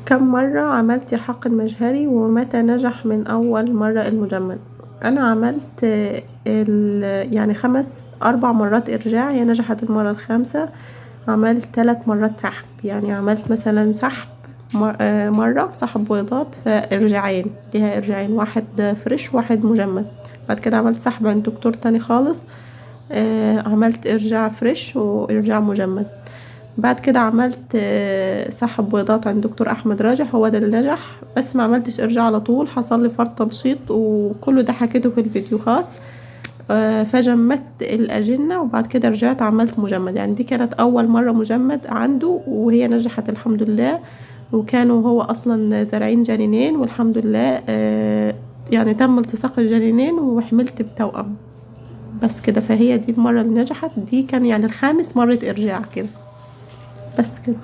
كم مرة عملتي حقن مجهري ومتى نجح من أول مرة المجمد؟ أنا عملت يعني 4 مرات إرجاع، هي نجحت المرة الخامسة. عملت 3 مرات سحب، يعني عملت مثلا سحب مرة سحب بيضات فإرجاعين، ليها إرجاعين، واحد فريش واحد مجمد. بعد كده عملت سحب عند دكتور تاني خالص، عملت إرجاع فريش وإرجاع مجمد. بعد كده عملت سحب بيضات عند دكتور احمد راجح، هو ده اللي نجح. بس ما عملتش ارجاع على طول، حصل لي فرط تنشيط وكله ده حكيته في الفيديوهات. فجمدت الاجنه وبعد كده رجعت عملت مجمد. يعني دي كانت اول مره مجمد عنده وهي نجحت الحمد لله. وكانوا هو اصلا زارعين جنينين والحمد لله، يعني تم التصاق الجنينين وحملت بتوأم. بس كده، فهي دي المره اللي نجحت، دي كان يعني الخامس مرة ارجاع كده. بس كده.